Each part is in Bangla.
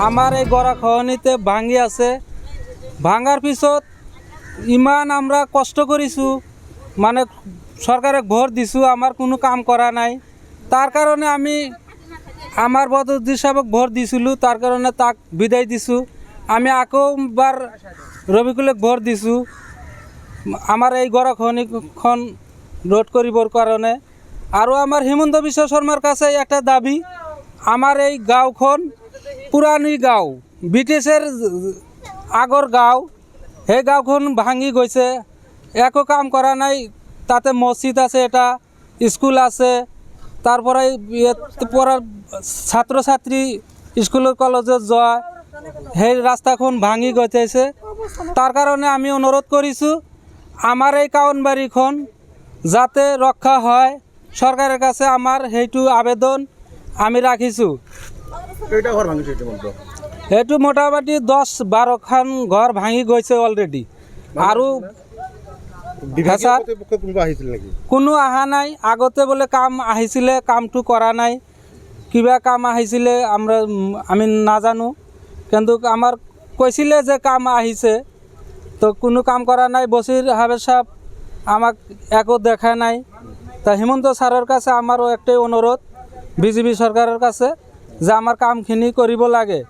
আমার এই গড়াখনিতে ভাঙি আছে। ভাঙার পিছত ইমান আমরা কষ্ট করিছু, মানে সরকারে ভোট দিছু, আমার কোনো কাম করা নাই। তার কারণে আমি আমার বদরুদ্দিন সাহেবক ভোট দিছিলো, তার কারণে তাক বিদায় দিছু। আমি আকৌবার রবিকুলক ভোট দিছু আমার এই গড়াখনিখন রোধ করিবার কারণে। আৰু আমার হিমন্ত বিশ্ব শর্মার কাছে একটা দাবি, আমার এই গাঁওখন পুরানি গাঁও, ব্রিটিশের আগর গাঁও, সেই গাঁওখন ভাঙি গৈছে, একো কাম করা নাই। তাতে মসজিদ আছে, এটা স্কুল আছে, তারপরে পড়ার ছাত্রছাত্রী স্কুলের কলেজে যায়, সেই রাস্তাখন ভাঙি গৈছে। তার কারণে আমি অনুরোধ করিছু আমার এই কাউনবাড়িখন যাতে রক্ষা হয়, সরকারের কাছে আমার সেইটো আবেদন আমি রাখিছু। সেইটো মোটামুটি 10-12 খান ঘর ভাঙি গৈছে অলরেডি। আৰু কোনো অহা নাই, আগতে বোলে কাম আহিছিলে, কামটো কৰা নাই। কিবা কাম আহিছিলে আমি নাজানো, কিন্তু আমার কৈছিলে যে কাম আহিছে, তো কোনো কাম করা নাই। বসির হাবের সাহেব আমাক একো দেখা নাই। তা হিমন্ত স্যারের কাছে আমারও একটাই অনুরোধ বিজেপি সরকারের কাছে, যে আমার কামখিনি করিব লাগে।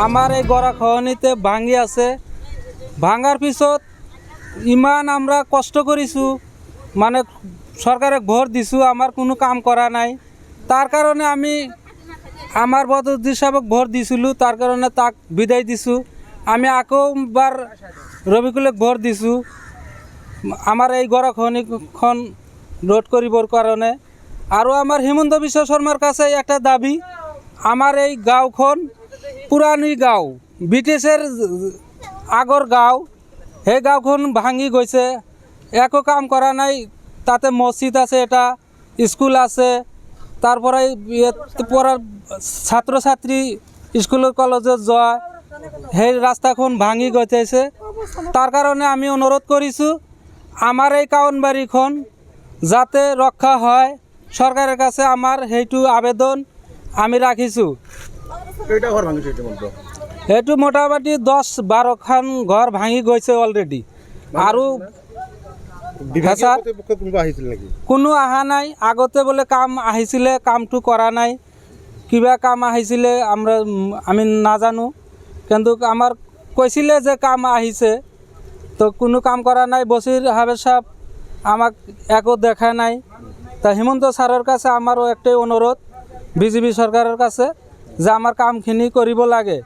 আমার এই গড়াখনিতে ভাঙি আছে। ভাঙার পিছত ইমান আমরা কষ্ট করিছু, মানে সরকারে ভোট দিছু, আমার কোনো কাম করা নাই। তার কারণে আমি আমার বদরুদ্দিন সাহেবক ভোট দিছিলো, তার কারণে তাক বিদায় দিছু। আমি আকৌবার রবিকুলক ভোট দিছু আমার এই গড়াখনিখন রোধ করিবার কারণে। আৰু আমার হিমন্ত বিশ্ব শর্মার কাছে একটা দাবি, আমার এই গাঁওখন পুরানি গাঁও, ব্রিটিশের আগর গাঁও, সেই গাঁওখন ভাঙি গৈছে, একো কাম করা নাই। তাতে মসজিদ আছে, এটা স্কুল আছে, তারপরে পড়ার ছাত্রছাত্রী স্কুলের কলেজে যায়, সেই রাস্তাখন ভাঙি গৈছে। তার কারণে আমি অনুরোধ করিছু আমার এই কাউনবাড়িখন যাতে রক্ষা হয়, সরকারের কাছে আমার সেইটো আবেদন আমি রাখিছু। সেইটো মোটামুটি 10-12 খান ঘর ভাঙি গৈছে অলরেডি। আৰু কোনো অহা নাই, আগতে বোলে কাম আহিছিলে, কামটো কৰা নাই। কিবা কাম আহিছিলে আমি নাজানো, কিন্তু আমার কৈছিলে যে কাম আহিছে, তো কোনো কাম করা নাই। বসির হাবের সাহেব আমাক একো দেখা নাই। তা হিমন্ত স্যারের কাছে আমারও একটাই অনুরোধ বিজেপি সরকারের কাছে, যে আমার কামখিনি করিব লাগে।